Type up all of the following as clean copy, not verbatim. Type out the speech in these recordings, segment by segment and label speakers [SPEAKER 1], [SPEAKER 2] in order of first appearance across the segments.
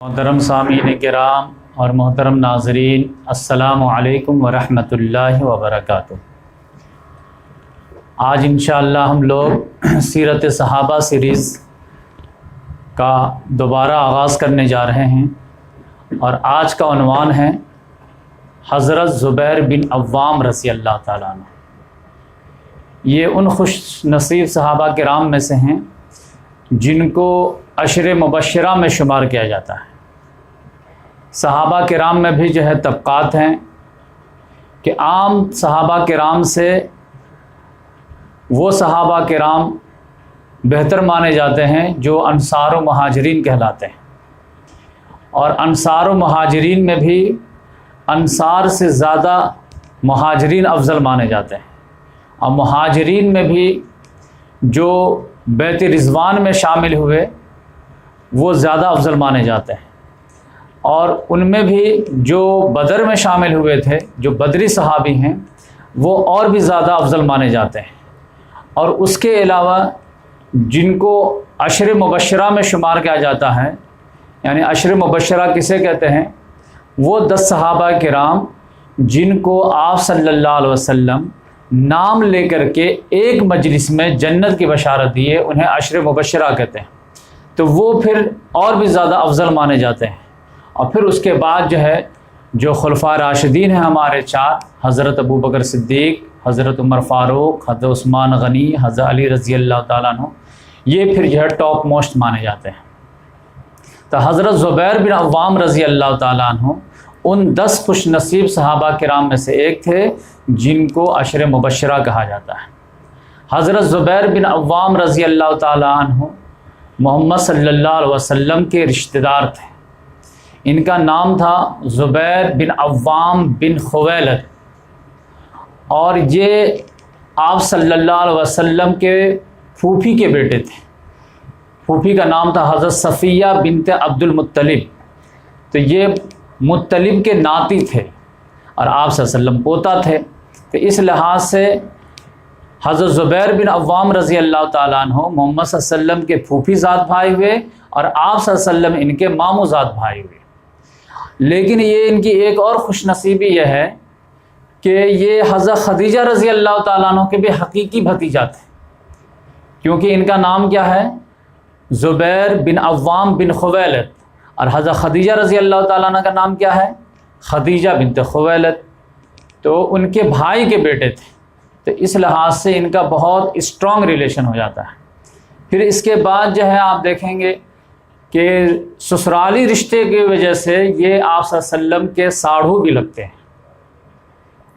[SPEAKER 1] محترم سامعین کرام اور محترم ناظرین، السلام علیکم ورحمۃ اللہ وبرکاتہ۔ آج انشاءاللہ ہم لوگ سیرت صحابہ سیریز کا دوبارہ آغاز کرنے جا رہے ہیں، اور آج کا عنوان ہے حضرت زبیر بن عوام رضی اللہ تعالیٰ عنہ۔ یہ ان خوش نصیب صحابہ کرام میں سے ہیں جن کو عشر مبشرہ میں شمار کیا جاتا ہے۔ صحابہ کرام میں بھی طبقات ہیں کہ عام صحابہ کرام سے وہ صحابہ کرام بہتر مانے جاتے ہیں جو انصار و مہاجرین کہلاتے ہیں، اور انصار و مہاجرین میں بھی انصار سے زیادہ مہاجرین افضل مانے جاتے ہیں، اور مہاجرین میں بھی جو بیت رضوان میں شامل ہوئے وہ زیادہ افضل مانے جاتے ہیں، اور ان میں بھی جو بدر میں شامل ہوئے تھے، جو بدری صحابی ہیں، وہ اور بھی زیادہ افضل مانے جاتے ہیں۔ اور اس کے علاوہ جن کو عشر مبشرہ میں شمار کیا جاتا ہے، یعنی عشر مبشرہ کسے کہتے ہیں، وہ 10 صحابہ کرام جن کو آپ صلی اللہ علیہ وسلم نام لے کر کے ایک مجلس میں جنت کی بشارت دیے، انہیں عشر مبشرہ کہتے ہیں، تو وہ پھر اور بھی زیادہ افضل مانے جاتے ہیں۔ اور پھر اس کے بعد جو خلفاء راشدین ہیں ہمارے 4، حضرت ابو بکر صدیق، حضرت عمر فاروق، حضرت عثمان غنی، حضرت علی رضی اللہ تعالیٰ عنہ، یہ پھر ٹاپ موسٹ مانے جاتے ہیں۔ تو حضرت زبیر بن عوام رضی اللہ تعالیٰ عنہ ان 10 خوش نصیب صحابہ کرام میں سے ایک تھے جن کو عشر مبشرہ کہا جاتا ہے۔ حضرت زبیر بن عوام رضی اللہ تعالیٰ عنہ محمد صلی اللہ علیہ وسلم کے رشتہ دار تھے۔ ان کا نام تھا زبیر بن عوام بن خویلد، اور یہ آپ صلی اللہ علیہ وسلم کے پھوپھی کے بیٹے تھے۔ پھوپھی کا نام تھا حضرت صفیہ بنت عبد المطلب، تو یہ مطلب کے ناتی تھے اور آپ صلی اللہ علیہ وسلم پوتا تھے۔ تو اس لحاظ سے حضرت زبیر بن عوام رضی اللہ تعالیٰ عنہ محمد صلی اللہ علیہ وسلم کے پھوپھی ذات بھائی ہوئے، اور آپ صلی اللہ علیہ وسلم ان کے ماموں ذات بھائی ہوئے۔ لیکن یہ ان کی ایک اور خوش نصیبی یہ ہے کہ یہ حضرت خدیجہ رضی اللہ تعالیٰ عنہ کے بھی حقیقی بھتیجا تھے، کیونکہ ان کا نام کیا ہے، زبیر بن عوام بن خویلد، اور حضرت خدیجہ رضی اللہ تعالیٰ عنہ کا نام کیا ہے، خدیجہ بنت خویلد، تو ان کے بھائی کے بیٹے تھے۔ تو اس لحاظ سے ان کا بہت اسٹرانگ ریلیشن ہو جاتا ہے۔ پھر اس کے بعد آپ دیکھیں گے کہ سسرالی رشتے کی وجہ سے یہ آپ صلی اللہ علیہ وسلم کے ساڑھو بھی لگتے ہیں۔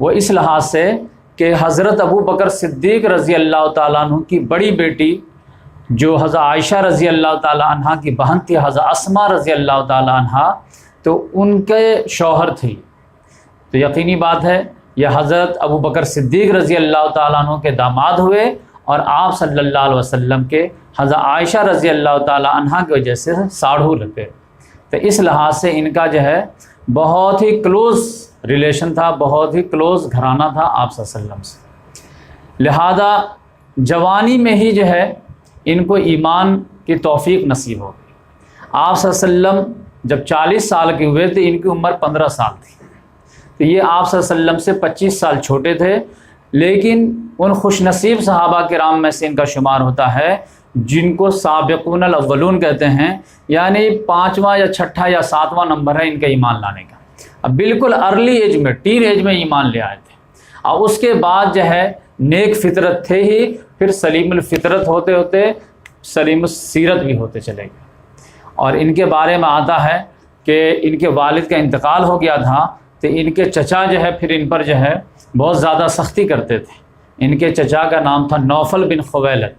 [SPEAKER 1] وہ اس لحاظ سے کہ حضرت ابو بکر صدیق رضی اللہ تعالیٰ عنہ کی بڑی بیٹی جو حضرت عائشہ رضی اللہ تعالیٰ عنہ کی بہن تھی، حضرت اسما رضی اللہ تعالیٰ عنہ، تو ان کے شوہر تھے۔ تو یقینی بات ہے یہ حضرت ابو بکر صدیق رضی اللہ تعالیٰ عنہ کے داماد ہوئے، اور آپ صلی اللہ علیہ وسلم کے حضرت عائشہ رضی اللہ تعالیٰ عنہ کی وجہ سے ساڑھو لگے۔ تو اس لحاظ سے ان کا بہت ہی کلوز ریلیشن تھا، بہت ہی کلوز گھرانہ تھا آپ صلی اللہ علیہ وسلم سے۔ لہذا جوانی میں ہی ان کو ایمان کی توفیق نصیب ہو گئی۔ آپ صلی اللہ علیہ وسلم جب 40 سال کے ہوئے تھے، ان کی عمر 15 سال تھی، تو یہ آپ صلی اللہ علیہ وسلم سے 25 سال چھوٹے تھے، لیکن ان خوش نصیب صحابہ کرام میں سے ان کا شمار ہوتا ہے جن کو سابقون الاولون کہتے ہیں، یعنی 5واں یا 6واں یا 7واں نمبر ہے ان کا ایمان لانے کا۔ اب بالکل ارلی ایج میں، ٹین ایج میں ایمان لے آئے تھے، اور اس کے بعد نیک فطرت تھے ہی، پھر سلیم الفطرت ہوتے ہوتے سلیم السیرت بھی ہوتے چلے گئے۔ اور ان کے بارے میں آتا ہے کہ ان کے والد کا انتقال ہو گیا تھا، تو ان کے چچا پھر ان پر بہت زیادہ سختی کرتے تھے۔ ان کے چچا کا نام تھا نوفل بن خویلد،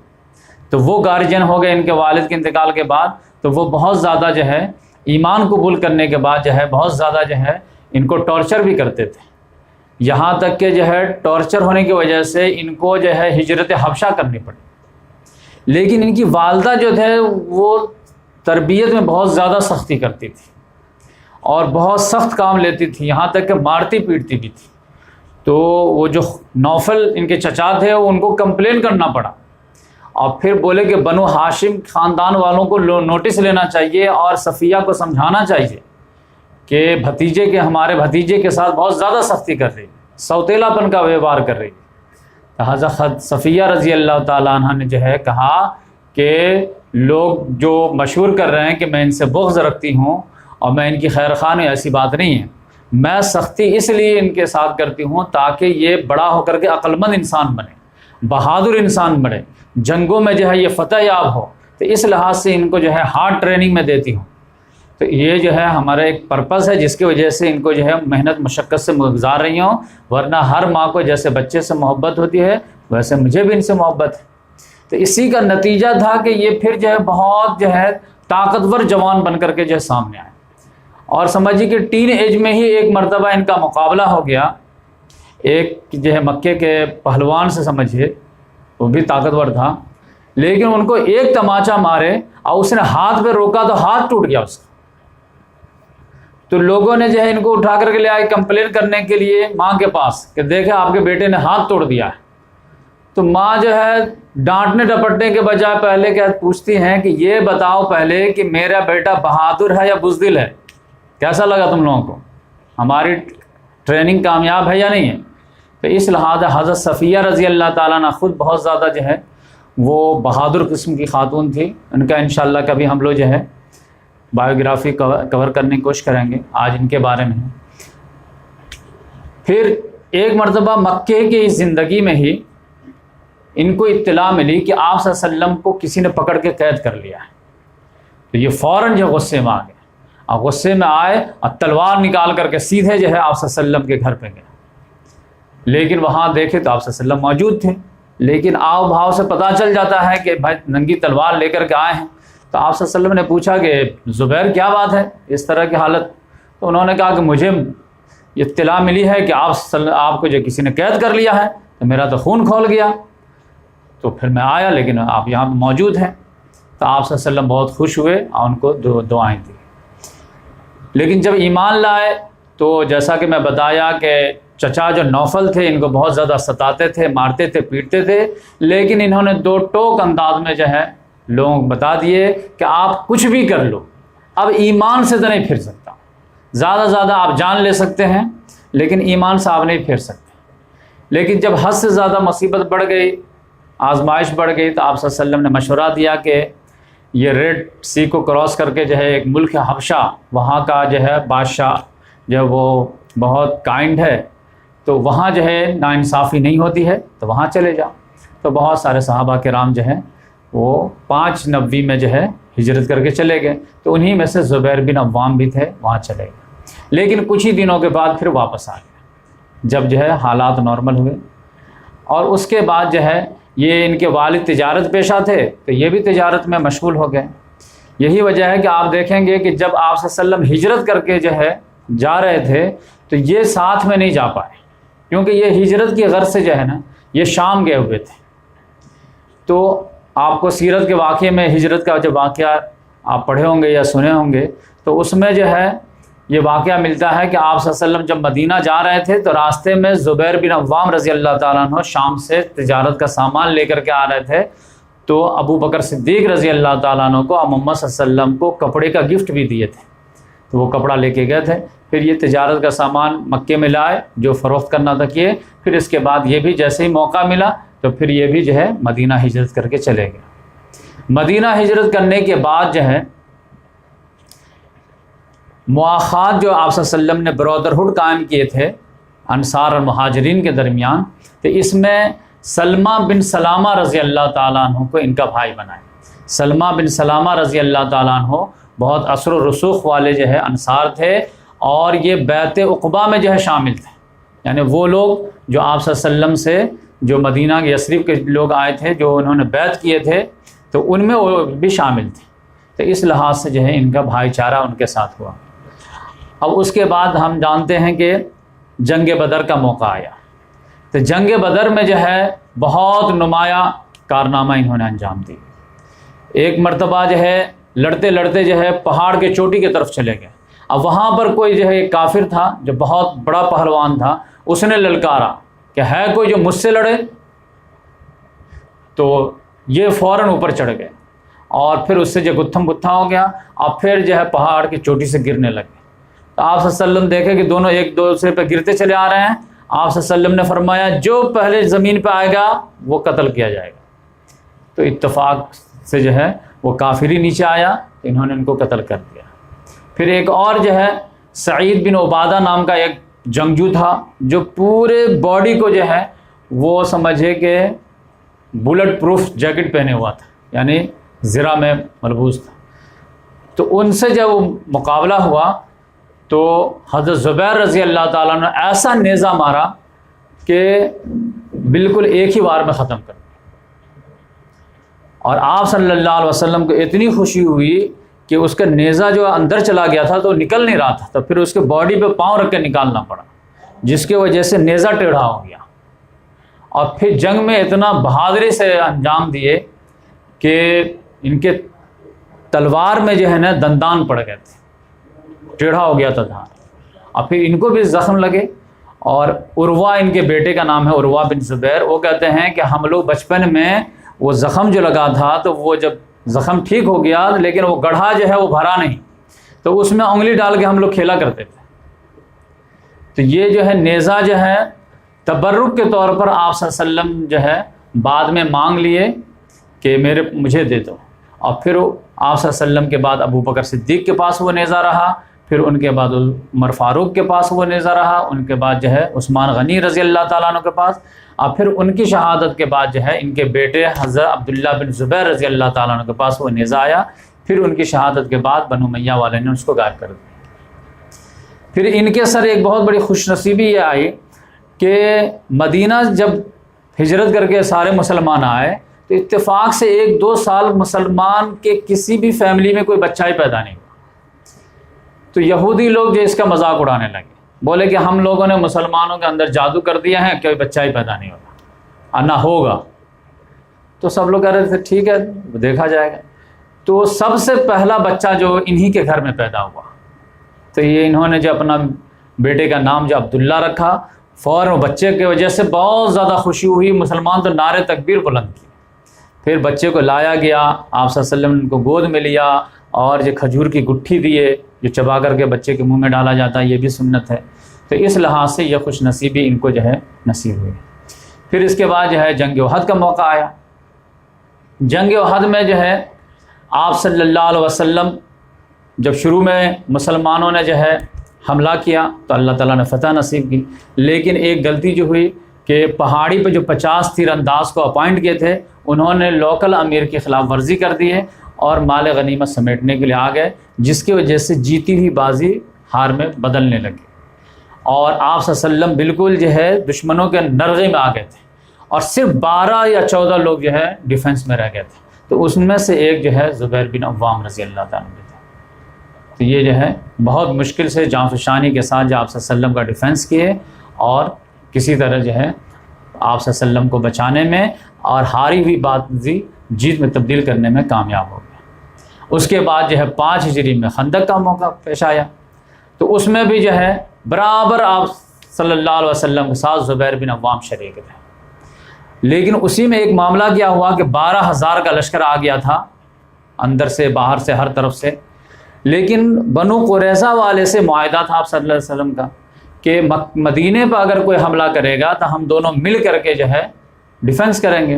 [SPEAKER 1] تو وہ گارجین ہو گئے ان کے والد کے انتقال کے بعد، تو وہ بہت زیادہ ایمان قبول کرنے کے بعد بہت زیادہ ان کو ٹارچر بھی کرتے تھے، یہاں تک کہ ٹارچر ہونے کی وجہ سے ان کو ہجرت حبشہ کرنی پڑی۔ لیکن ان کی والدہ وہ تربیت میں بہت زیادہ سختی کرتی تھی، اور بہت سخت کام لیتی تھی، یہاں تک کہ مارتی پیٹتی بھی تھی۔ تو وہ جو نوفل ان کے چچا تھے، وہ ان کو کمپلین کرنا پڑا، اور پھر بولے کہ بنو ہاشم خاندان والوں کو نوٹس لینا چاہیے اور صفیہ کو سمجھانا چاہیے کہ بھتیجے کے ہمارے بھتیجے کے ساتھ بہت زیادہ سختی کر رہی ہے، سوتیلا پن کا ویوہار کر رہی ہے۔ حضرت صفیہ رضی اللہ تعالیٰ عنہ نے جو ہے کہا کہ لوگ جو مشہور کر رہے ہیں کہ میں ان سے بغض رکھتی ہوں اور میں ان کی خیر خواہ ہوں، ایسی بات نہیں ہے، میں سختی اس لیے ان کے ساتھ کرتی ہوں تاکہ یہ بڑا ہو کر کے عقل مند انسان بنے، بہادر انسان بنے، جنگوں میں جو ہے یہ فتح یاب ہو، تو اس لحاظ سے ان کو جو ہے ہارڈ ٹریننگ میں دیتی ہوں۔ تو یہ جو ہے ہمارا ایک پرپس ہے جس کی وجہ سے ان کو جو ہے محنت مشقت سے گزار رہی ہوں، ورنہ ہر ماں کو جیسے بچے سے محبت ہوتی ہے ویسے مجھے بھی ان سے محبت ہے۔ تو اسی کا نتیجہ تھا کہ یہ پھر جو ہے بہت جو ہے طاقتور جوان بن کر کے جو ہے سامنے آئے، اور سمجھیے کہ ٹین ایج میں ہی ایک مرتبہ ان کا مقابلہ ہو گیا ایک جو ہے مکے کے پہلوان سے، سمجھیے وہ بھی طاقتور تھا، لیکن ان کو ایک تماچا مارے اور اس نے ہاتھ پہ روکا تو ہاتھ ٹوٹ گیا اس کا۔ تو لوگوں نے جو ہے ان کو اٹھا کر کے لے آئے کمپلین کرنے کے لیے ماں کے پاس کہ دیکھیں آپ کے بیٹے نے ہاتھ توڑ دیا ہے۔ تو ماں جو ہے ڈانٹنے ڈپٹنے کے بجائے پہلے کیا پوچھتی ہیں کہ یہ بتاؤ پہلے کہ میرا بیٹا بہادر ہے یا بزدل ہے، کیسا لگا تم لوگوں کو، ہماری ٹریننگ کامیاب ہے یا نہیں ہے؟ تو اس لحاظ حضرت صفیہ رضی اللہ تعالیٰ عنہ خود بہت زیادہ جو ہے وہ بہادر قسم کی خاتون تھی۔ ان کا انشاءاللہ کبھی ہم لوگ جو ہے بایوگرافی کور کرنے کی کوشش کریں گے، آج ان کے بارے میں ہے۔ پھر ایک مرتبہ مکے کی زندگی میں ہی ان کو اطلاع ملی کہ آپ صلی اللہ علیہ وسلم کو کسی نے پکڑ کے قید کر لیا ہے۔ تو یہ فوراً جو غصے میں آ گئے، اور غصے میں آئے اور تلوار نکال کر کے سیدھے جو ہے آپ صلی اللہ علیہ وسلم کے گھر پہ گئے، لیکن وہاں دیکھے تو آپ صلی اللہ علیہ وسلم موجود تھے، لیکن آؤ بھاؤ سے پتہ چل جاتا ہے کہ بھائی ننگی تلوار لے کر کے آئے ہیں۔ تو آپ صلی اللہ علیہ وسلم نے پوچھا کہ زبیر کیا بات ہے اس طرح کی حالت؟ تو انہوں نے کہا کہ مجھے اطلاع ملی ہے کہ آپ کو جو کسی نے قید کر لیا ہے، تو میرا تو خون کھول گیا، تو پھر میں آیا، لیکن آپ یہاں پہ موجود ہیں۔ تو آپ صلی اللہ علیہ وسلم بہت خوش ہوئے اور ان کو دعائیں دی۔ لیکن جب ایمان لائے تو جیسا کہ میں بتایا کہ چچا جو نوفل تھے ان کو بہت زیادہ ستاتے تھے، مارتے تھے، پیٹتے تھے، لیکن انہوں نے دو ٹوک انداز میں جو ہے لوگوں کو بتا دیے کہ آپ کچھ بھی کر لو، اب ایمان سے تو نہیں پھر سکتا، زیادہ زیادہ آپ جان لے سکتے ہیں لیکن ایمان سے آپ نہیں پھر سکتے۔ لیکن جب حد سے زیادہ مصیبت بڑھ گئی، آزمائش بڑھ گئی، تو آپ صلی اللہ علیہ وسلم نے مشورہ دیا کہ یہ ریڈ سی کو کراس کر کے جو ہے ایک ملک حبشہ، وہاں کا جو ہے بادشاہ جو وہ بہت کائنڈ ہے، تو وہاں جو ہے ناانصافی نہیں ہوتی ہے، تو وہاں چلے جاؤ۔ تو بہت سارے صحابہ کرام جو ہے وہ 590 میں جو ہے ہجرت کر کے چلے گئے، تو انہی میں سے زبیر بن عوام بھی تھے، وہاں چلے گئے، لیکن کچھ ہی دنوں کے بعد پھر واپس آ گئے جب جو ہے حالات نارمل ہوئے۔ اور اس کے بعد جو ہے یہ ان کے والد تجارت پیشہ تھے، تو یہ بھی تجارت میں مشغول ہو گئے۔ یہی وجہ ہے کہ آپ دیکھیں گے کہ جب آپ صلی اللہ علیہ وسلم ہجرت کر کے جو ہے جا رہے تھے تو یہ ساتھ میں نہیں جا پائے، کیونکہ یہ ہجرت کی غرض سے جو ہے نا یہ شام گئے ہوئے تھے۔ تو آپ کو سیرت کے واقعے میں ہجرت کا جو واقعہ آپ پڑھے ہوں گے یا سنے ہوں گے، تو اس میں جو ہے یہ واقعہ ملتا ہے کہ آپ صلی اللہ علیہ وسلم جب مدینہ جا رہے تھے تو راستے میں زبیر بن عوام رضی اللہ تعالیٰ عنہ شام سے تجارت کا سامان لے کر کے آ رہے تھے، تو ابو بکر صدیق رضی اللہ تعالیٰ عنہ کو محمد صلی اللہ علیہ وسلم کو کپڑے کا گفٹ بھی دیے تھے، تو وہ کپڑا لے کے گئے تھے۔ پھر یہ تجارت کا سامان مکے میں لائے جو فروخت کرنا تھا کیے، پھر اس کے بعد یہ بھی جیسے ہی موقع ملا تو پھر یہ بھی جو ہے مدینہ ہجرت کر کے چلے گئے۔ مدینہ ہجرت کرنے کے بعد جو ہے مواخات جو آپ صلی اللہ علیہ وسلم نے برادرہڈ قائم کیے تھے انصار اور مہاجرین کے درمیان، تو اس میں سلمہ بن سلامہ رضی اللہ تعالیٰ عنہ کو ان کا بھائی بنائے۔ سلمہ بن سلامہ رضی اللہ تعالیٰ عنہ بہت اثر و رسوخ والے جو ہے انصار تھے، اور یہ بیعت عقبہ میں جو ہے شامل تھے، یعنی وہ لوگ جو آپ صلی اللہ علیہ وسلم سے جو مدینہ یثرب کے لوگ آئے تھے جو انہوں نے بیعت کیے تھے، تو ان میں وہ بھی شامل تھے۔ تو اس لحاظ سے جو ہے ان کا بھائی چارہ ان کے ساتھ ہوا۔ اب اس کے بعد ہم جانتے ہیں کہ جنگ بدر کا موقع آیا، تو جنگ بدر میں جو ہے بہت نمایاں کارنامہ انہوں نے انجام دی۔ ایک مرتبہ جو ہے لڑتے لڑتے جو ہے پہاڑ کے چوٹی کی طرف چلے گئے، اب وہاں پر کوئی جو ہے ایک کافر تھا جو بہت بڑا پہلوان تھا، اس نے للکارا کہ ہے کوئی جو مجھ سے لڑے؟ تو یہ فوراً اوپر چڑھ گئے اور پھر اس سے جو گتھم گتھا ہو گیا، اب پھر جو ہے پہاڑ کی چوٹی سے گرنے لگے۔ تو آپ صلی اللہ علیہ وسلم دیکھے کہ دونوں ایک دوسرے پہ گرتے چلے آ رہے ہیں۔ آپ صلی اللہ علیہ وسلم نے فرمایا جو پہلے زمین پہ آئے گا وہ قتل کیا جائے گا۔ تو اتفاق سے جو ہے وہ کافر ہی نیچے آیا، انہوں نے ان کو قتل کر دیا۔ پھر ایک اور جو ہے سعید بن عبادہ نام کا ایک جنگجو تھا جو پورے باڈی کو جو ہے وہ سمجھے کہ بلٹ پروف جیکٹ پہنے ہوا تھا، یعنی زرہ میں ملبوس تھا۔ تو ان سے جب وہ مقابلہ ہوا تو حضرت زبیر رضی اللہ تعالیٰ نے ایسا نیزہ مارا کہ بالکل ایک ہی وار میں ختم کر دیا، اور آپ صلی اللہ علیہ وسلم کو اتنی خوشی ہوئی کہ اس کا نیزہ جو اندر چلا گیا تھا تو نکل نہیں رہا تھا، تو پھر اس کے باڈی پہ پاؤں رکھ کے نکالنا پڑا، جس کی وجہ سے نیزہ ٹیڑھا ہو گیا۔ اور پھر جنگ میں اتنا بہادری سے انجام دیے کہ ان کے تلوار میں جو ہے نا دندان پڑ گئے تھے، ٹیڑھا ہو گیا تھا دھار، اور پھر ان کو بھی زخم لگے۔ اور عروہ ان کے بیٹے کا نام ہے، عروہ بن زبیر، وہ کہتے ہیں کہ ہم لوگ بچپن میں وہ زخم جو لگا تھا تو وہ جب زخم ٹھیک ہو گیا لیکن وہ گڑھا جو ہے وہ بھرا نہیں، تو اس میں انگلی ڈال کے ہم لوگ کھیلا کرتے تھے۔ تو یہ جو ہے نیزہ جو ہے تبرک کے طور پر آپ صلی اللہ علیہ وسلم جو ہے بعد میں مانگ لیے کہ مجھے دے دو، اور پھر آپ صلی اللہ علیہ وسلم کے بعد ابو بکر صدیق کے پاس وہ نیزہ رہا، پھر ان کے بعد عمر فاروق کے پاس وہ نیزہ رہا، ان کے بعد جو ہے عثمان غنی رضی اللہ تعالیٰ عنہ کے پاس، اور پھر ان کی شہادت کے بعد جو ہے ان کے بیٹے حضرت عبداللہ بن زبیر رضی اللہ تعالیٰ عنہ کے پاس وہ نیزہ آیا۔ پھر ان کی شہادت کے بعد بنو امیہ والے نے اس کو غائب کر دیا۔ پھر ان کے سر ایک بہت بڑی خوش نصیبی یہ آئی کہ مدینہ جب ہجرت کر کے سارے مسلمان آئے تو اتفاق سے 1-2 سال مسلمان کے کسی بھی فیملی میں کوئی بچہ ہی پیدا نہیں ہوا۔ تو یہودی لوگ جو اس کا مذاق اڑانے لگے، بولے کہ ہم لوگوں نے مسلمانوں کے اندر جادو کر دیا ہے، کوئی بچہ ہی پیدا نہیں ہوگا اور نہ ہوگا۔ تو سب لوگ کہہ رہے تھے ٹھیک ہے دیکھا جائے گا۔ تو سب سے پہلا بچہ جو انہی کے گھر میں پیدا ہوا، تو یہ انہوں نے جو اپنا بیٹے کا نام جو عبداللہ رکھا، فوراً بچے کی وجہ سے بہت زیادہ خوشی ہوئی، مسلمان تو نعرے تکبیر بلند کی۔ پھر بچے کو لایا گیا، آپ صلی اللہ علیہ وسلم نے ان کو گود میں لیا اور جو کھجور کی گٹھی دیے جو چبا کر کے بچے کے منہ میں ڈالا جاتا ہے، یہ بھی سنت ہے۔ تو اس لحاظ سے یہ خوش نصیبی ان کو جو ہے نصیب ہوئی۔ پھر اس کے بعد جو ہے جنگ احد کا موقع آیا۔ جنگ احد میں جو ہے آپ صلی اللہ علیہ وسلم جب شروع میں مسلمانوں نے جو ہے حملہ کیا تو اللہ تعالیٰ نے فتح نصیب کی، لیکن ایک غلطی جو ہوئی کہ پہاڑی پہ جو 50 تیر انداز کو اپوائنٹ کیے تھے انہوں نے لوکل امیر کی خلاف ورزی کر دی ہے اور مال غنیمت سمیٹنے کے لیے آ گئے، جس کی وجہ سے جیتی ہوئی بازی ہار میں بدلنے لگی، اور آپ صلی اللہ علیہ وسلم بالکل جو ہے دشمنوں کے نرغے میں آ گئے تھے، اور صرف 12 یا 14 لوگ جو ہے ڈیفنس میں رہ گئے تھے۔ تو اس میں سے ایک جو ہے زبیر بن عوام رضی اللہ تعالیٰ عنہ تھے۔ تو یہ جو ہے بہت مشکل سے جاں فشانی کے ساتھ جو آپ صلی اللہ علیہ وسلم کا ڈیفنس کیے اور کسی طرح جو ہے آپ صلی اللہ علیہ وسلم کو بچانے میں اور ہاری ہوئی بازی جیت میں تبدیل کرنے میں کامیاب ہو گئے۔ اس کے بعد جو ہے 5 ہجری میں خندق کا موقع پیش آیا، تو اس میں بھی جو ہے برابر آپ صلی اللہ علیہ وسلم کے ساتھ زبیر بن عوام شریک تھے، لیکن اسی میں ایک معاملہ کیا ہوا کہ 12,000 کا لشکر آ گیا تھا، اندر سے باہر سے ہر طرف سے، لیکن بنو قریظہ والے سے معاہدہ تھا آپ صلی اللہ علیہ وسلم کا کہ مدینے پر اگر کوئی حملہ کرے گا تو ہم دونوں مل کر کے جو ہے ڈیفنس کریں گے،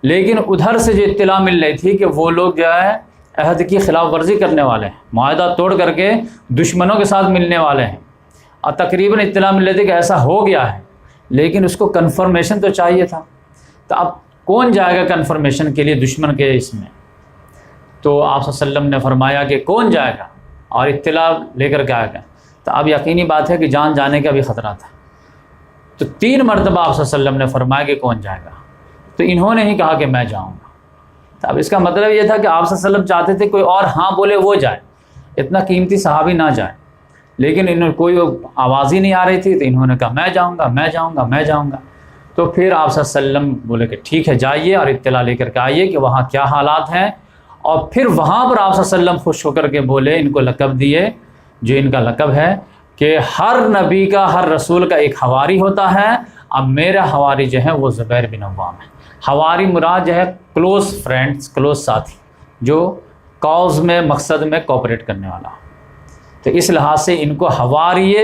[SPEAKER 1] لیکن ادھر سے جو اطلاع مل رہی تھی کہ وہ لوگ جو ہے عہد کی خلاف ورزی کرنے والے ہیں، معاہدہ توڑ کر کے دشمنوں کے ساتھ ملنے والے ہیں، اور تقریباً اطلاع مل رہی تھی کہ ایسا ہو گیا ہے، لیکن اس کو کنفرمیشن تو چاہیے تھا۔ تو اب کون جائے گا کنفرمیشن کے لیے دشمن کے اس میں؟ تو آپ صلی اللہ علیہ وسلم نے فرمایا کہ کون جائے گا اور اطلاع لے کر کے آئے گا۔ تو اب یقینی بات ہے کہ جان جانے کا بھی خطرہ تھا، تو 3 مرتبہ آپ صلی اللہ علیہ وسلم نے فرمایا کہ کون جائے گا، تو انہوں نے ہی کہا کہ میں جاؤں گا۔ تو اب اس کا مطلب یہ تھا کہ آپ صلی اللہ علیہ وسلم چاہتے تھے کوئی اور ہاں بولے وہ جائے، اتنا قیمتی صحابی نہ جائے، لیکن انہوں کوئی آواز ہی نہیں آ رہی تھی، تو انہوں نے کہا میں جاؤں گا میں جاؤں گا میں جاؤں گا۔ تو پھر آپ صلی اللہ علیہ وسلم بولے کہ ٹھیک ہے جائیے اور اطلاع لے کر کے آئیے کہ وہاں کیا حالات ہیں، اور پھر وہاں پر آپ صلی اللہ علیہ وسلم خوش ہو کر کے بولے، ان کو لقب دیے جو ان کا لقب ہے کہ ہر نبی کا ہر رسول کا ایک حواری ہوتا ہے، اب میرا حواری جو ہے وہ زبیر بن عوام ہے۔ حواری مراد جو ہے کلوز فرینڈز، کلوز ساتھی، جو کاؤز میں، مقصد میں کوپریٹ کرنے والا. تو اس لحاظ سے ان کو حواری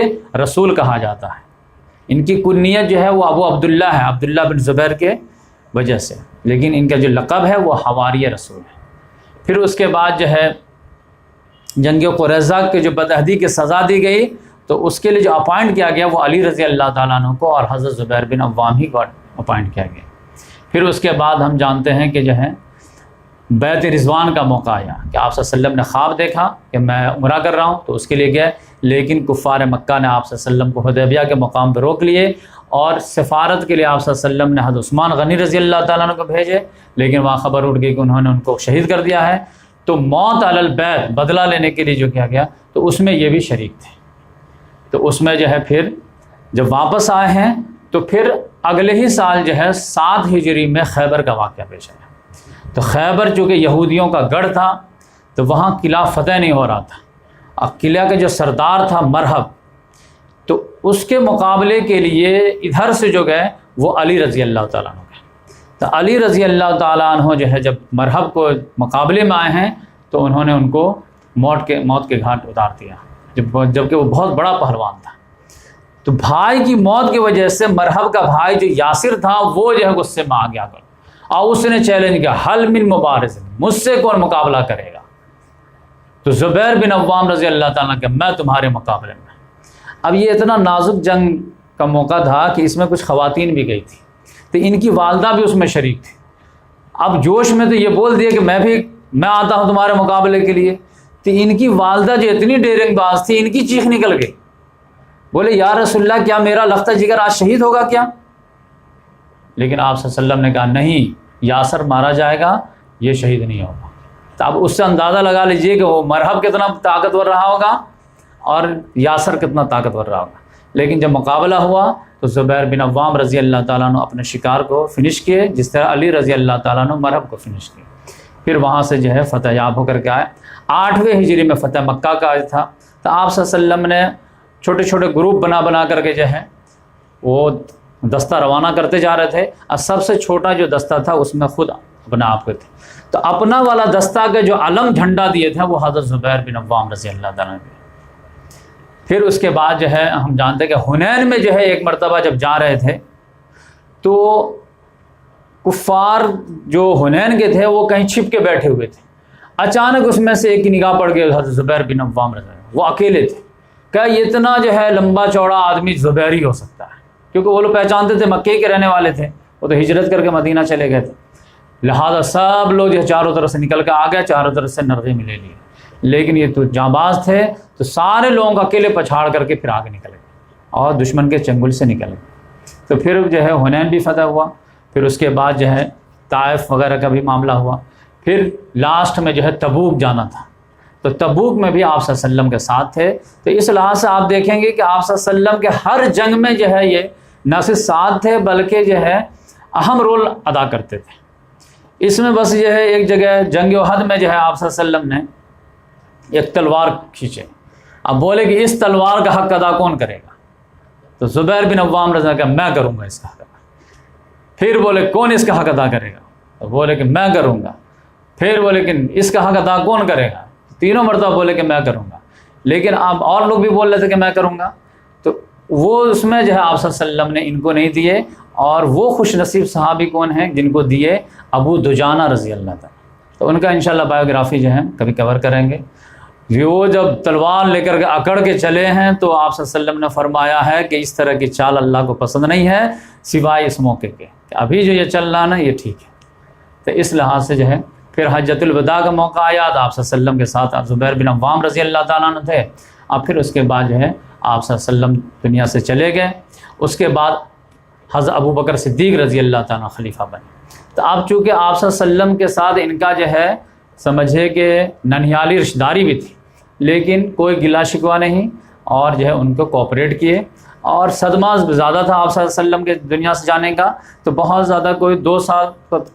[SPEAKER 1] رسول کہا جاتا ہے. ان کی کنیت جو ہے وہ ابو عبداللہ ہے، عبداللہ بن زبیر کے وجہ سے، لیکن ان کا جو لقب ہے وہ حواری رسول ہے. پھر اس کے بعد جو ہے جنگ قریظہ کے جو بدعہدی کی سزا دی گئی تو اس کے لیے جو اپائنٹ کیا گیا وہ علی رضی اللہ تعالیٰ عنہ کو اور حضرت زبیر بن عوام ہی کو اپائنٹ کیا گیا. پھر اس کے بعد ہم جانتے ہیں کہ جو ہے بیعت رضوان کا موقع آیا کہ آپ صلی اللہ علیہ وسلم نے خواب دیکھا کہ میں عمرہ کر رہا ہوں، تو اس کے لیے گئے، لیکن کفار مکہ نے آپ صلی اللہ علیہ وسلم کو حدیبیہ کے مقام پہ روک لیے اور سفارت کے لیے آپ صلی اللہ علیہ وسلم نے حضرت عثمان غنی رضی اللہ تعالیٰ عنہ کو بھیجے، لیکن وہاں خبر اٹھ گئی کہ انہوں نے ان کو شہید کر دیا ہے. تو موت علی البیت، بدلہ لینے کے لیے جو کیا گیا، تو اس میں یہ بھی شریک تھے. تو اس میں جو ہے پھر جب واپس آئے ہیں تو پھر اگلے ہی سال جو ہے 7 ہجری میں خیبر کا واقعہ پیش آیا. تو خیبر چونکہ یہودیوں کا گڑھ تھا تو وہاں قلعہ فتح نہیں ہو رہا تھا. اب قلعہ کا جو سردار تھا مرحب، تو اس کے مقابلے کے لیے ادھر سے جو گئے وہ علی رضی اللہ تعالیٰ عنہ گئے. تو علی رضی اللہ تعالیٰ عنہ جو ہے جب مرحب کو مقابلے میں آئے ہیں تو انہوں نے ان کو موت کے گھاٹ اتار دیا، جبکہ وہ بہت بڑا پہلوان تھا. تو بھائی کی موت کی وجہ سے مرحب کا بھائی جو یاسر تھا وہ جو ہے غصے میں آ گیا اور اس نے چیلنج کیا، حل من مبارز، مجھ سے کون مقابلہ کرے گا؟ تو زبیر بن عوام رضی اللہ تعالیٰ کہ میں تمہارے مقابلے میں. اب یہ اتنا نازک جنگ کا موقع تھا کہ اس میں کچھ خواتین بھی گئی تھی، تو ان کی والدہ بھی اس میں شریک تھی. اب جوش میں تو یہ بول دیا کہ میں آتا ہوں تمہارے مقابلے کے لیے. تو ان کی والدہ جو اتنی ڈیرنگ باز تھی، ان کی چیخ نکل گئی، بولے یا رسول اللہ کیا میرا لختہ جگر آج شہید ہوگا کیا؟ لیکن آپ صلی اللہ علیہ وسلم نے کہا نہیں، یاسر مارا جائے گا، یہ شہید نہیں ہوگا. تو اب اس سے اندازہ لگا لیجئے کہ وہ مرحب کتنا طاقتور رہا ہوگا اور یاسر کتنا طاقتور رہا ہوگا. لیکن جب مقابلہ ہوا تو زبیر بن عوام رضی اللہ تعالیٰ عنہ اپنے شکار کو فنش کیے، جس طرح علی رضی اللہ تعالیٰ عنہ مرحب کو فنش کیے. پھر وہاں سے جو ہے فتح یاب ہو کر کے آئے. 8ویں ہجری میں فتح مکہ کا تھا. تو آپ صلی اللہ علیہ وسلم نے چھوٹے چھوٹے گروپ بنا کر کے جو ہے وہ دستہ روانہ کرتے جا رہے تھے، اور سب سے چھوٹا جو دستہ تھا اس میں خود اپنا آپ کے تھے. تو اپنا والا دستہ کے جو علم جھنڈا دیے تھے وہ حضرت زبیر بن عوام رضی اللہ تعالیٰ عنہ. پھر اس کے بعد جو ہے ہم جانتے ہیں کہ حنین میں جو ہے ایک مرتبہ جب جا رہے تھے تو کفار جو حنین کے تھے وہ کہیں چھپ کے بیٹھے ہوئے تھے. اچانک اس میں سے ایک کی نگاہ پڑ گئی حضرت زبیر بن عوام رضی اللہ عنہ. وہ اکیلے تھے. کہ اتنا جو ہے لمبا چوڑا آدمی زبیر ہی ہو سکتا ہے، کیونکہ وہ لوگ پہچانتے تھے مکے کے رہنے والے تھے، وہ تو ہجرت کر کے مدینہ چلے گئے تھے. لہذا سب لوگ جو چاروں طرف سے نکل کے آ گئے، چاروں طرف سے نرغے میں لے لیے. لیکن یہ تو جانباز تھے تو سارے لوگوں کو اکیلے پچھاڑ کر کے پھر آگے نکل گئے اور دشمن کے چنگل سے نکل گئے. تو پھر جو ہے حنین بھی فتح ہوا. پھر اس کے بعد جو ہے طائف وغیرہ کا بھی معاملہ ہوا. پھر لاسٹ میں جو ہے تبوک جانا تھا، تو تبوک میں بھی آپ صلی اللہ علیہ وسلم کے ساتھ تھے. تو اس لحاظ سے آپ دیکھیں گے کہ آپ صلی اللہ علیہ وسلم کے ہر جنگ میں جو ہے یہ نہ صرف ساتھ تھے بلکہ جو ہے اہم رول ادا کرتے تھے. اس میں بس یہ ہے ایک جگہ جنگ احد میں جو ہے آپ صلی اللہ علیہ وسلم نے ایک تلوار کھینچے. اب بولے کہ اس تلوار کا حق ادا کون کرے گا؟ تو زبیر بن عوام رضی اللہ عنہ میں کروں گا اس کا حق ادا. پھر بولے کون اس کا حق ادا کرے گا؟ تو بولے کہ میں کروں گا. پھر بولے کہ اس کا حق ادا کون کرے گا؟ تینوں مرتبہ بولے کہ میں کروں گا. لیکن اب اور لوگ بھی بول رہے تھے کہ میں کروں گا. تو وہ اس میں جو ہے آپ صلی اللہ علیہ وسلم نے ان کو نہیں دیے. اور وہ خوش نصیب صحابی کون ہیں جن کو دیے؟ ابو دجانہ رضی اللہ تعالیٰ. تو ان کا انشاءاللہ بایوگرافی جو ہے کبھی کور کریں گے. وہ جب تلوار لے کر کے اکڑ کے چلے ہیں تو آپ صلی اللہ علیہ وسلم نے فرمایا ہے کہ اس طرح کی چال اللہ کو پسند نہیں ہے سوائے اس موقع کے کہ ابھی جو یہ چل رہا نا یہ ٹھیک ہے. تو اس لحاظ سے جو ہے پھر حجۃ الوداع کا موقع آیا تو آپ صلی اللہ علیہ وسلم کے ساتھ آپ زبیر بن عوام رضی اللہ تعالیٰ عنہ تھے. اب پھر اس کے بعد جو ہے آپ صلی اللہ علیہ وسلم دنیا سے چلے گئے. اس کے بعد حضرت ابو بکر صدیق رضی اللہ تعالیٰ خلیفہ بنے. تو اب چونکہ آپ صلی اللہ علیہ وسلم کے ساتھ ان کا جو ہے سمجھے کہ ننھیالی رشتہ داری بھی تھی، لیکن کوئی گلا شکوہ نہیں اور جو ہے ان کو کوپریٹ کیے. اور صدمہ زیادہ تھا آپ صلی اللہ علیہ وسلم کے دنیا سے جانے کا، تو بہت زیادہ کوئی 2 سال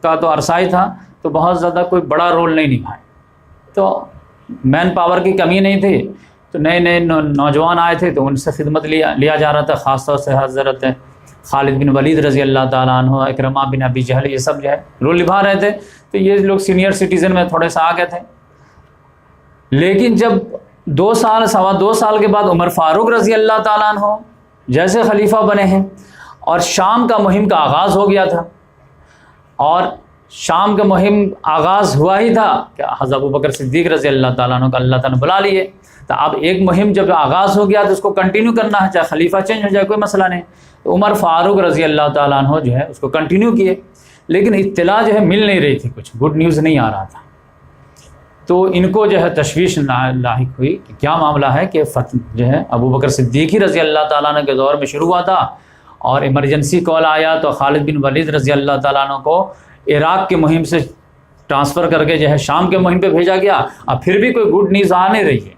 [SPEAKER 1] کا تو عرصہ ہی تھا، تو بہت زیادہ کوئی بڑا رول نہیں نبھائے. تو مین پاور کی کمی نہیں تھی، تو نئے نئے نوجوان آئے تھے تو ان سے خدمت لیا جا رہا تھا. خاص طور سے حضرت خالد بن ولید رضی اللہ تعالیٰ عنہ، اکرمہ بن ابی جہل، یہ سب جو ہے رول نبھا رہے تھے. تو یہ لوگ سینئر سٹیزن میں تھوڑے سا آگے تھے. لیکن جب 2 سال 2.25 سال کے بعد عمر فاروق رضی اللہ تعالیٰ عنہ جیسے خلیفہ بنے ہیں اور شام کا مہم کا آغاز ہو گیا تھا، اور شام کا مہم آغاز ہوا ہی تھا کہ حضرت ابوبکر صدیق رضی اللہ تعالیٰ عنہ کا اللہ تعالیٰ نے بلا لیے. تو اب ایک مہم جب آغاز ہو گیا تو اس کو کنٹینیو کرنا ہے، چاہے خلیفہ چینج ہو جائے کوئی مسئلہ نہیں. تو عمر فاروق رضی اللہ تعالیٰ عنہ جو ہے اس کو کنٹینیو کیے، لیکن اطلاع جو ہے مل نہیں رہی تھی، کچھ گڈ نیوز نہیں آ رہا تھا. تو ان کو جو ہے تشویش لاحق ہوئی کہ کیا معاملہ ہے کہ جو ہے ابوبکر صدیقی رضی اللہ تعالیٰ عنہ کے دور میں شروع ہوا تھا اور ایمرجنسی کال آیا تو خالد بن ولید رضی اللہ تعالیٰ عنہ کو عراق کی مہم سے ٹرانسفر کر کے جو ہے شام کے مہم پہ بھیجا گیا. اب پھر بھی کوئی گڈ نیوز آ نہیں رہی ہے.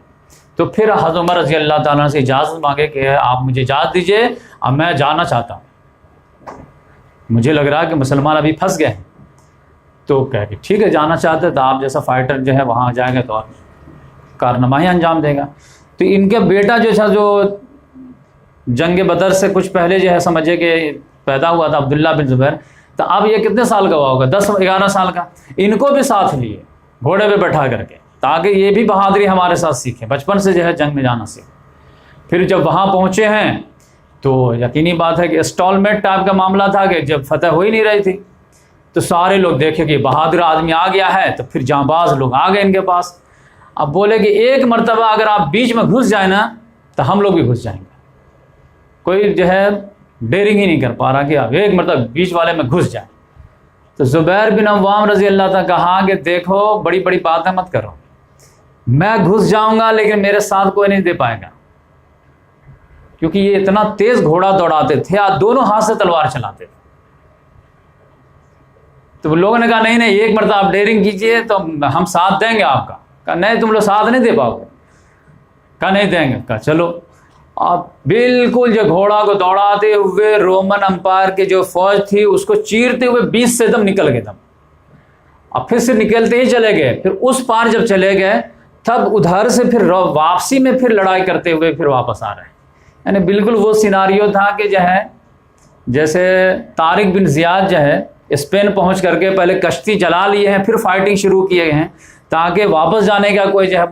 [SPEAKER 1] تو پھر حضرت عمر رضی اللہ تعالیٰ عنہ سے اجازت مانگے کہ آپ مجھے اجازت دیجیے، اب میں جانا چاہتا ہوں، مجھے لگ رہا ہے کہ مسلمان ابھی پھنس گئے ہیں. تو کہہ کہ ٹھیک ہے جانا چاہتے تو آپ جیسا فائٹر جو ہے وہاں جائے گا تو اور کارنامہ انجام دے گا. تو ان کے بیٹا جو تھا جو جنگ بدر سے کچھ پہلے جو ہے سمجھے کہ پیدا ہوا تھا، عبداللہ بن زبیر، تو اب یہ کتنے سال کا ہوا ہوگا؟ 10-11 سال کا. ان کو بھی ساتھ لیے گھوڑے پہ بیٹھا کر کے تاکہ یہ بھی بہادری ہمارے ساتھ سیکھیں، بچپن سے جو ہے جنگ میں جانا سیکھیں. پھر جب وہاں پہنچے ہیں تو یقینی بات ہے کہ اسٹالمیٹ ٹائپ کا معاملہ تھا کہ جب فتح ہو ہی نہیں رہی تھی تو سارے لوگ دیکھے کہ بہادر آدمی آ گیا ہے، تو پھر جاں باز لوگ آ گئے ان کے پاس. اب بولے کہ ایک مرتبہ اگر آپ بیچ میں گھس جائیں نا تو ہم لوگ بھی گھس جائیں گے. کوئی جو ہے ڈیرنگ ہی نہیں کر پا رہا کہ آپ ایک مرتبہ بیچ والے میں گھس جائیں. تو زبیر بن عوام رضی اللہ تعالیٰ کہا کہ دیکھو بڑی بڑی باتیں مت کرو، میں گھس جاؤں گا لیکن میرے ساتھ کوئی نہیں دے پائے گا، کیونکہ یہ اتنا تیز گھوڑا دوڑاتے تھے اور دونوں ہاتھ سے تلوار چلاتے تھے. تو لوگوں نے کہا نہیں نہیں ایک مرتبہ آپ ڈیرنگ کیجئے تو ہم ساتھ دیں گے آپ کا. کہا نہیں تم لوگ ساتھ نہیں دے پاؤ گے. کہا نہیں دیں گے. کہا چلو. اب بالکل جو گھوڑا کو دوڑاتے ہوئے رومن امپائر کے جو فوج تھی اس کو چیرتے ہوئے 20 سے دم نکل گئے دم. اب پھر سے نکلتے ہی چلے گئے. پھر اس پار جب چلے گئے تب ادھر سے پھر واپسی میں پھر لڑائی کرتے ہوئے پھر واپس آ رہے ہیں. یعنی بالکل وہ سیناریو تھا کہ جو ہے جیسے طارق بن زیاد جو ہے اسپین پہنچ کر کے پہلے کشتی جلا لیے ہیں پھر فائٹنگ شروع کیے ہیں تاکہ واپس جانے کا کوئی جو ہے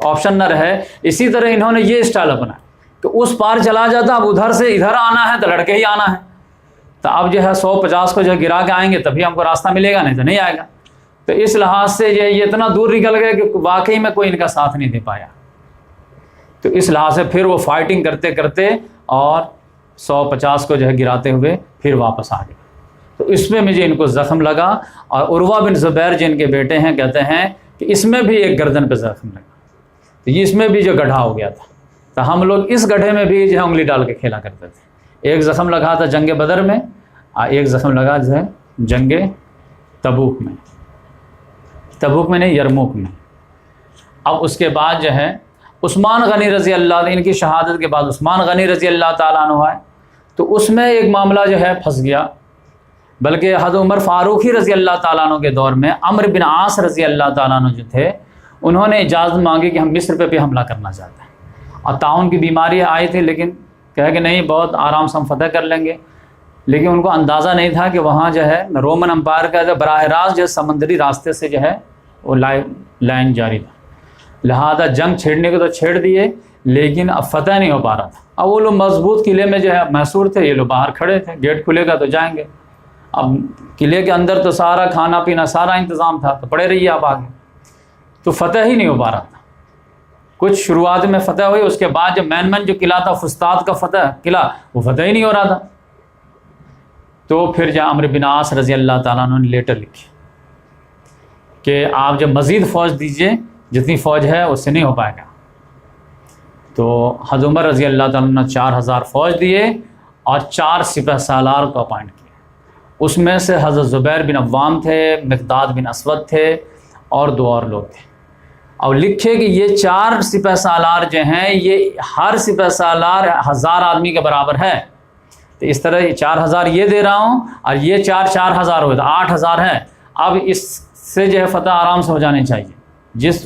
[SPEAKER 1] آپشن نہ رہے. اسی طرح انہوں نے یہ اسٹائل اپنا کہ اس پار چلا جاتا، اب ادھر سے ادھر آنا ہے تو لڑکے ہی آنا ہے. تو اب جو ہے 150 کو جو ہے گرا کے آئیں گے تبھی ہم کو راستہ ملے گا، نہیں تو نہیں آئے گا. تو اس لحاظ سے جو ہے یہ اتنا دور نکل گئے کہ واقعی میں کوئی ان کا ساتھ نہیں دے پایا. تو اس لحاظ سے پھر وہ فائٹنگ کرتے کرتے اور 150 کو جو ہے گراتے ہوئے پھر واپس آ گئے. تو اس میں مجھے ان کو زخم لگا، اور عروہ بن زبیر جن کے بیٹے ہیں کہتے ہیں کہ اس میں بھی ایک گردن پہ زخم لگا. تو یہ اس میں بھی جو گڈھا ہو گیا تھا. تو ہم لوگ اس گڈھے میں بھی جو ہے انگلی ڈال کے کھیلا کرتے تھے. ایک زخم لگا تھا جنگ بدر میں اور ایک زخم لگا جو ہے جنگ تبوک میں. تبوک میں نہیں، یرموک میں. اب اس کے بعد جو ہے عثمان غنی رضی اللہ، ان کی شہادت کے بعد عثمان غنی رضی اللہ تعالیٰ عنہ آئے. تو اس میں ایک معاملہ جو ہے پھنس گیا. بلکہ حضرت عمر فاروق ہی رضی اللہ تعالیٰ عنہ کے دور میں عمرو بن عاص رضی اللہ تعالیٰ عنہ جو تھے انہوں نے اجازت مانگی کہ ہم مصر پہ بھی حملہ کرنا چاہتے ہیں. اور تعاون کی بیماری آئی تھی لیکن کہا کہ نہیں بہت آرام سے ہم فتح کر لیں گے. لیکن ان کو اندازہ نہیں تھا کہ وہاں جو ہے رومن امپائر کا جو براہ راست جو سمندری راستے سے جو ہے وہ لائن جاری تھا. لہذا جنگ چھیڑنے کو تو چھیڑ دیے لیکن اب فتح نہیں ہو پا رہا تھا. اب وہ لوگ مضبوط قلعے میں جو ہے محصور تھے، یہ لوگ باہر کھڑے تھے، گیٹ کھلے گا تو جائیں گے. اب قلعے کے اندر تو سارا کھانا پینا سارا انتظام تھا، تو پڑے رہیے آپ آگے. تو فتح ہی نہیں ہو پا رہا تھا. کچھ شروعات میں فتح ہوئی، اس کے بعد جو مین جو قلعہ تھا فستاد کا فتح قلعہ، وہ فتح ہی نہیں ہو رہا تھا. تو پھر جہاں عمرو بن عاص رضی اللہ تعالیٰ عنہ نے لیٹر لکھی کہ آپ جب مزید فوج دیجئے، جتنی فوج ہے اس سے نہیں ہو پائے گا. تو حضرت عمر رضی اللہ تعالیٰ عنہ 4000 فوج دیے اور 4 سپہ سالار کو اپائنٹ کیے. اس میں سے حضرت زبیر بن عوام تھے، مقداد بن اسود تھے اور 2 اور لوگ تھے. اور لکھے کہ یہ 4 سپہ سالار جو ہیں یہ ہر سپہ سالار 1000 آدمی کے برابر ہے. تو اس طرح 4000 یہ دے رہا ہوں اور یہ 4000 ہوئے تو 8000 ہے. اب اس سے جو ہے فتح آرام سے ہو جانی چاہیے. جس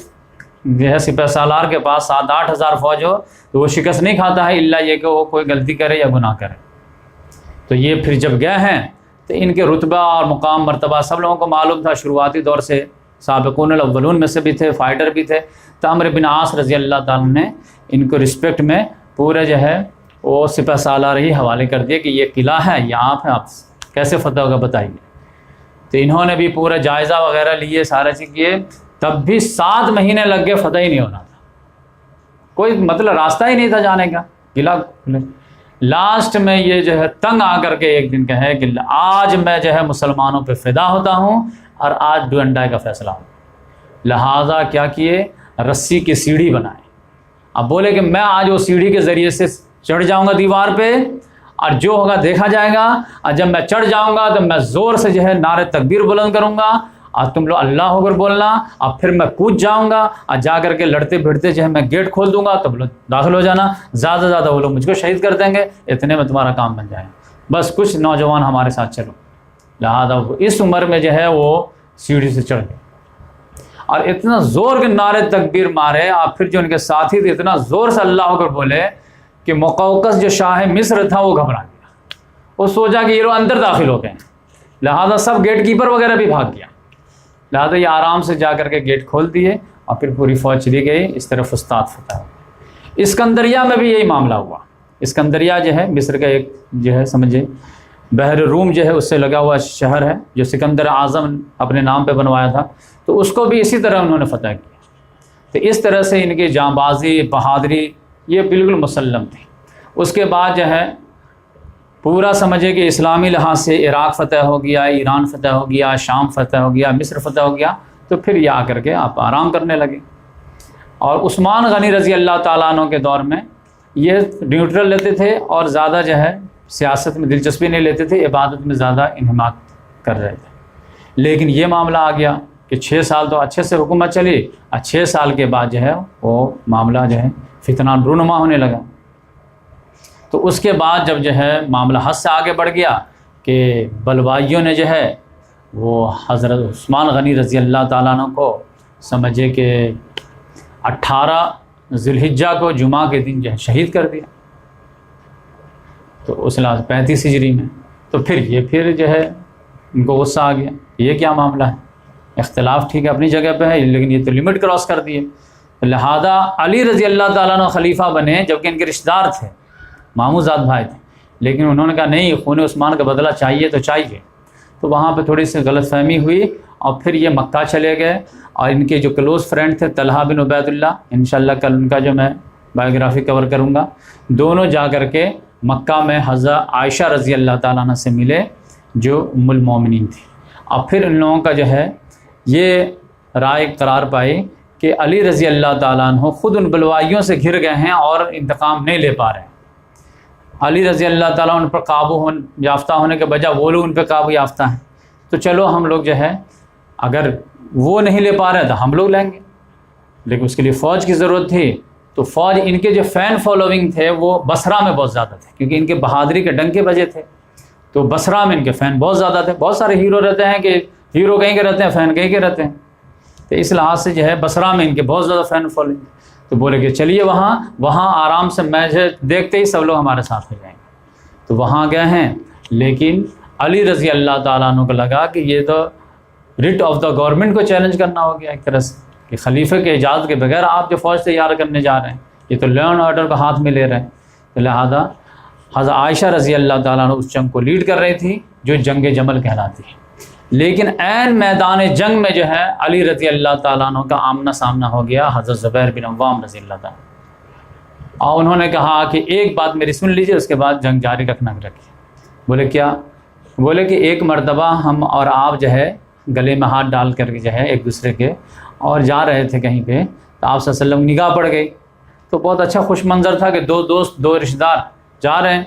[SPEAKER 1] جو ہے سپہ سالار کے پاس 7-8 ہزار فوج ہو تو وہ شکست نہیں کھاتا ہے الا یہ کہ وہ کوئی غلطی کرے یا گناہ کرے. تو یہ پھر جب گئے ہیں تو ان کے رتبہ اور مقام مرتبہ سب لوگوں کو معلوم تھا، شروعاتی دور سے سابقون الاولون میں سے بھی تھے، فائٹر بھی تھے۔ تو عمرو بن عاص رضی اللہ تعالیٰ نے ان کو رسپیکٹ میں پورے جو ہے وہ سپہ سالار ہی حوالے کر دیا کہ یہ قلعہ ہے، یہ آپ ہیں، آپ کیسے فتح ہوگا بتائیے۔ تو انہوں نے بھی پورا جائزہ وغیرہ لیے، سارے چیز کیے، تب بھی 7 مہینے لگ گئے، فتح ہی نہیں ہونا تھا، کوئی مطلب راستہ ہی نہیں تھا جانے کا قلعہ۔ لاسٹ میں یہ جو ہے تنگ آ کر کے ایک دن کہے کہ آج میں جو ہے مسلمانوں پہ فدا ہوتا ہوں اور آج ڈو اینڈ ڈائی کا فیصلہ ہو، لہٰذا کیا کیے، رسی کی سیڑھی بنائے۔ اب بولے کہ میں آج وہ سیڑھی کے ذریعے سے چڑھ جاؤں گا دیوار پہ، اور جو ہوگا دیکھا جائے گا، اور جب میں چڑھ جاؤں گا تو میں زور سے جو ہے نعرے تکبیر بلند کروں گا، اور تم لوگ اللہ اکبر بولنا، اور پھر میں کود جاؤں گا، اور جا کر کے لڑتے بھیڑتے جو ہے میں گیٹ کھول دوں گا، تب لوگ داخل ہو جانا، زیادہ سے زیادہ وہ لوگ مجھ کو شہید کر دیں گے، اتنے میں تمہارا کام بن جائے گا، بس کچھ نوجوان ہمارے ساتھ چلو۔ لہٰذا اس عمر میں جو ہے وہ سیڑھی سے چڑھ گئے، اور اتنا زور کے نعرے تکبیر مارے، اور پھر جو ان کے ساتھی تھے اتنا زور سے اللہ اکبر بولے کہ مقوقس جو شاہ مصر تھا وہ گھبرا گیا، وہ سوچا کہ یہ لوگ اندر داخل ہو گئے، لہٰذا سب گیٹ کیپر وغیرہ بھی بھاگ گیا، لہٰذا یہ آرام سے جا کر کے گیٹ کھول دیے، اور پھر پوری فوج چلی گئی، اس طرف استاد فتح ہو۔ اسکندریہ میں بھی یہی معاملہ ہوا۔ اسکندریہ جو ہے مصر کا ایک جو ہے سمجھے بحر روم جو ہے اس سے لگا ہوا شہر ہے، جو سکندر اعظم اپنے نام پہ بنوایا تھا، تو اس کو بھی اسی طرح انہوں نے فتح کیا۔ تو اس طرح سے ان کی جاں بازی، بہادری یہ بالکل مسلم تھی۔ اس کے بعد جو ہے پورا سمجھے کہ اسلامی لحاظ سے عراق فتح ہو گیا، ایران فتح ہو گیا، شام فتح ہو گیا، مصر فتح ہو گیا، تو پھر یہ آ کر کے آپ آرام کرنے لگے۔ اور عثمان غنی رضی اللہ تعالیٰ عنہ کے دور میں یہ نیوٹرل لیتے تھے، اور زیادہ جو ہے سیاست میں دلچسپی نہیں لیتے تھے، عبادت میں زیادہ انہماک کر رہے تھے۔ لیکن یہ معاملہ آ گیا کہ 6 سال تو اچھے سے حکومت چلی، اور 6 سال کے بعد جو ہے وہ معاملہ جو ہے فتنہ رونما ہونے لگا۔ تو اس کے بعد جب جو ہے معاملہ حد سے آگے بڑھ گیا کہ بلوائیوں نے جو ہے وہ حضرت عثمان غنی رضی اللہ تعالیٰ عنہ کو سمجھے کہ 18 ذی الحجہ کو جمعہ کے دن جو ہے شہید کر دیا، تو اس لحاظ 35 ہجری میں۔ تو پھر جو ہے ان کو غصہ آ گیا، یہ کیا معاملہ ہے، اختلاف ٹھیک ہے اپنی جگہ پہ ہے، لیکن یہ تو لمٹ کراس کر دیے۔ لہذا علی رضی اللہ تعالیٰ عنہ خلیفہ بنے، جبکہ ان کے رشتہ دار تھے، ماموں زاد بھائی تھے، لیکن انہوں نے کہا نہیں، خون عثمان کا بدلہ چاہیے تو چاہیے۔ تو وہاں پہ تھوڑی سی غلط فہمی ہوئی، اور پھر یہ مکہ چلے گئے، اور ان کے جو کلوز فرینڈ تھے طلحہ بن عبید اللہ، انشاءاللہ کل ان کا جو میں بایوگرافی کور کروں گا، دونوں جا کر کے مکہ میں حضرت عائشہ رضی اللہ تعالیٰ عنہ سے ملے جو ام المومنین تھی، اور پھر ان لوگوں کا جو ہے یہ رائے قرار پائی کہ علی رضی اللہ تعالیٰ عنہ خود ان بلوائیوں سے گھر گئے ہیں اور انتقام نہیں لے پا رہے ہیں، علی رضی اللہ تعالیٰ ان پر قابو یافتہ ہونے کے بجائے وہ لوگ ان پہ قابو یافتہ ہیں، تو چلو ہم لوگ جو ہے اگر وہ نہیں لے پا رہے تو ہم لوگ لیں گے، لیکن اس کے لیے فوج کی ضرورت تھی۔ تو فوج، ان کے جو فین فالوونگ تھے وہ بصرہ میں بہت زیادہ تھے، کیونکہ ان کے بہادری کے ڈنکے بجے تھے، تو بصرہ میں ان کے فین بہت زیادہ تھے۔ بہت سارے ہیرو رہتے ہیں کہ ہیرو کہیں کے رہتے ہیں، فین کہیں کے رہتے ہیں، تو اس لحاظ سے جو ہے بصرہ میں ان کے بہت زیادہ فین فالوونگ، تو بولے کہ چلیے وہاں آرام سے میچ ہے، دیکھتے ہی سب لوگ ہمارے ساتھ ہو جائیں گے۔ تو وہاں گئے ہیں، لیکن علی رضی اللہ تعالیٰ عنہ کو لگا کہ یہ تو رٹ آف دا گورنمنٹ کو چیلنج کرنا ہو گیا ایک طرح سے، کہ خلیفہ کے اجازت کے بغیر آپ جو فوج تیار کرنے جا رہے ہیں، یہ تو لا اینڈ آرڈر کو ہاتھ میں لے رہے ہیں۔ تو لہٰذا حضرت عائشہ رضی اللہ تعالیٰ عنہ اس جنگ کو لیڈ کر رہی تھی جو جنگ جمل کہلاتی ہے، لیکن عین میدان جنگ میں جو ہے علی رضی اللہ تعالیٰ عنہ کا آمنا سامنا ہو گیا حضرت زبیر بن عوام رضی اللہ تعالیٰ، اور انہوں نے کہا کہ ایک بات میری سن لیجیے، اس کے بعد جنگ جاری رکھنا رکھیے۔ بولے کیا؟ بولے کہ ایک مرتبہ ہم اور آپ جو ہے گلے میں ہاتھ ڈال کر کے جو ہے ایک دوسرے کے، اور جا رہے تھے کہیں پہ، تو آپ صلی اللہ علیہ وسلم نگاہ پڑ گئی، تو بہت اچھا خوش منظر تھا کہ 2 دوست 2 رشتہ دار جا رہے ہیں،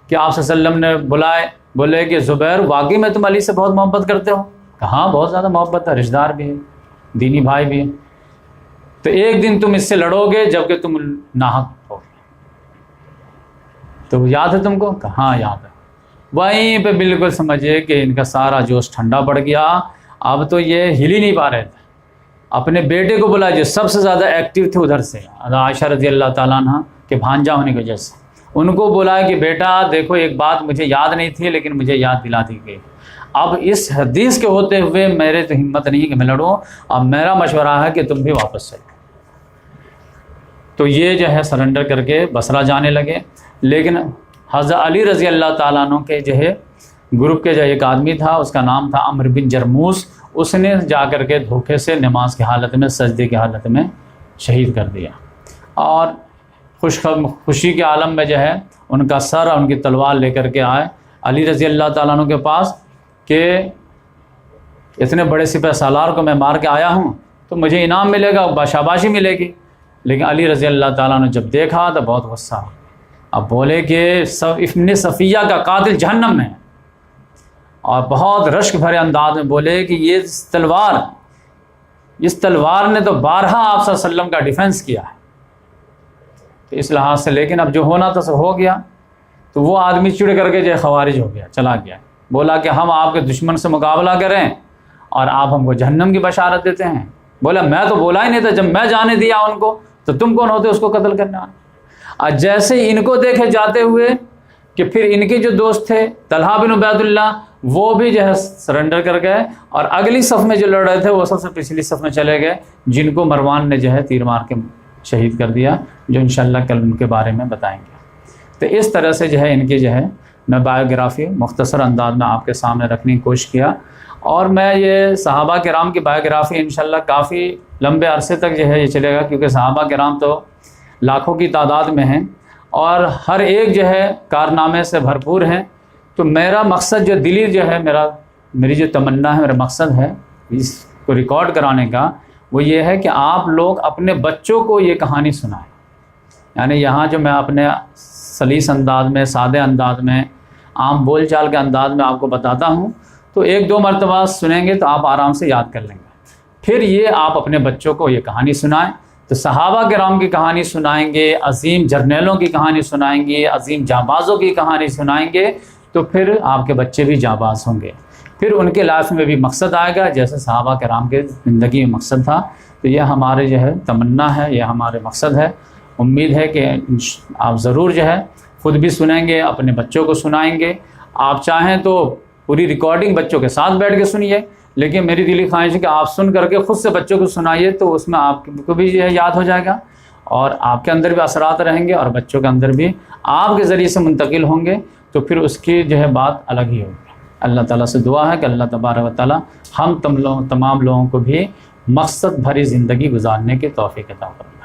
[SPEAKER 1] کہ آپ صلی اللہ علیہ وسلم نے بلائے، بولے کہ زبیر واقعی میں تم علی سے بہت محبت کرتے ہو؟ کہا ہاں بہت زیادہ محبت ہے، رشتہ دار بھی ہے، دینی بھائی بھی ہے، تو ایک دن تم اس سے لڑو گے جبکہ تم ناحق ہو، تو یاد ہے تم کو؟ کہا ہاں یاد ہے۔ وہیں پہ بالکل سمجھے کہ ان کا سارا جوش ٹھنڈا پڑ گیا، اب تو یہ ہل ہی نہیں پا رہے تھے۔ اپنے بیٹے کو بلا جو سب سے زیادہ ایکٹیو تھے ادھر سے، عائشہ رضی اللہ تعالیٰ عنہ کے بھانجا ہونے کی وجہ سے، ان کو بولا کہ بیٹا دیکھو ایک بات مجھے یاد نہیں تھی لیکن مجھے یاد دلا دی گئی، اب اس حدیث کے ہوتے ہوئے میرے تو ہمت نہیں کہ میں لڑوں، اب میرا مشورہ ہے کہ تم بھی واپس چلو۔ تو یہ جو ہے سرنڈر کر کے بصرہ جانے لگے۔ لیکن حضرت علی رضی اللہ تعالیٰ عنہ کے جو ہے گروپ کے جو ایک آدمی تھا، اس کا نام تھا عمرو بن جرموس، اس نے جا کر کے دھوکے سے نماز کی حالت میں، سجدے کی حالت میں شہید کر دیا، اور خوشی کے عالم میں جو ہے ان کا سر اور ان کی تلوار لے کر کے آئے علی رضی اللہ تعالیٰ عنہ کے پاس کہ اتنے بڑے سپہ سالار کو میں مار کے آیا ہوں تو مجھے انعام ملے گا، شاباشی ملے گی۔ لیکن علی رضی اللہ تعالیٰ نے جب دیکھا تو بہت غصہ، اب بولے کہ ابن صفیہ کا قاتل جہنم میں، اور بہت رشک بھرے انداز میں بولے کہ یہ اس تلوار نے تو بارہا آپ صلی اللہ علیہ وسلم کا ڈیفنس کیا ہے۔ تو اس لحاظ سے لیکن اب جو ہونا تھا سو ہو گیا۔ تو وہ آدمی چڑ کر کے جو خوارج ہو گیا، چلا گیا، بولا کہ ہم آپ کے دشمن سے مقابلہ کریں اور آپ ہم کو جہنم کی بشارت دیتے ہیں۔ بولا میں تو بولا ہی نہیں تھا، جب میں جانے دیا ان کو تو تم کون ہوتے اس کو قتل کرنے والے۔ اور جیسے ہی ان کو دیکھے جاتے ہوئے کہ پھر ان کے جو دوست تھے طلحہ بن عبید اللہ، وہ بھی جو ہے سرنڈر کر گئے، اور اگلی صف میں جو لڑ رہے تھے وہ سب سے پچھلی صف میں چلے گئے، جن کو مروان نے جو ہے تیر مار کے شہید کر دیا، جو انشاءاللہ کل ان کے بارے میں بتائیں گے۔ تو اس طرح سے جو ہے ان کی جو ہے میں بایوگرافی مختصر انداز میں آپ کے سامنے رکھنے کی کوشش کیا، اور میں یہ صحابہ کرام کی بایوگرافی انشاءاللہ کافی لمبے عرصے تک جو ہے یہ چلے گا، کیونکہ صحابہ کرام تو لاکھوں کی تعداد میں ہیں اور ہر ایک جو ہے کارنامے سے بھرپور ہیں۔ تو میرا مقصد جو دلی جو ہے میری جو تمنا ہے، میرا مقصد ہے اس کو ریکارڈ کرانے کا، وہ یہ ہے کہ آپ لوگ اپنے بچوں کو یہ کہانی سنائیں۔ یعنی یہاں جو میں اپنے سلیس انداز میں، سادے انداز میں، عام بول چال کے انداز میں آپ کو بتاتا ہوں، تو ایک دو مرتبہ سنیں گے تو آپ آرام سے یاد کر لیں گے۔ پھر یہ آپ اپنے بچوں کو یہ کہانی سنائیں، تو صحابہ کرام کی کہانی سنائیں گے، عظیم جرنیلوں کی کہانی سنائیں گے، عظیم جانبازوں کی کہانی سنائیں گے، تو پھر آپ کے بچے بھی جانباز ہوں گے، پھر ان کے لائف میں بھی مقصد آئے گا جیسے صحابہ کرام کے زندگی میں مقصد تھا۔ تو یہ ہمارے جو ہے تمنا ہے، یہ ہمارے مقصد ہے۔ امید ہے کہ آپ ضرور جو ہے خود بھی سنیں گے، اپنے بچوں کو سنائیں گے۔ آپ چاہیں تو پوری ریکارڈنگ بچوں کے ساتھ بیٹھ کے سنیے، لیکن میری دلی خواہش ہے کہ آپ سن کر کے خود سے بچوں کو سنائیے، تو اس میں آپ کو بھی جو ہے یاد ہو جائے گا، اور آپ کے اندر بھی اثرات رہیں گے اور بچوں کے اندر بھی آپ کے ذریعے سے منتقل ہوں گے، تو پھر اس کی جو ہے بات الگ ہی ہوگی۔ اللہ تعالیٰ سے دعا ہے کہ اللہ تبارک و تعالیٰ ہم تمام لوگوں کو بھی مقصد بھری زندگی گزارنے کی توفیق عطا فرمائے۔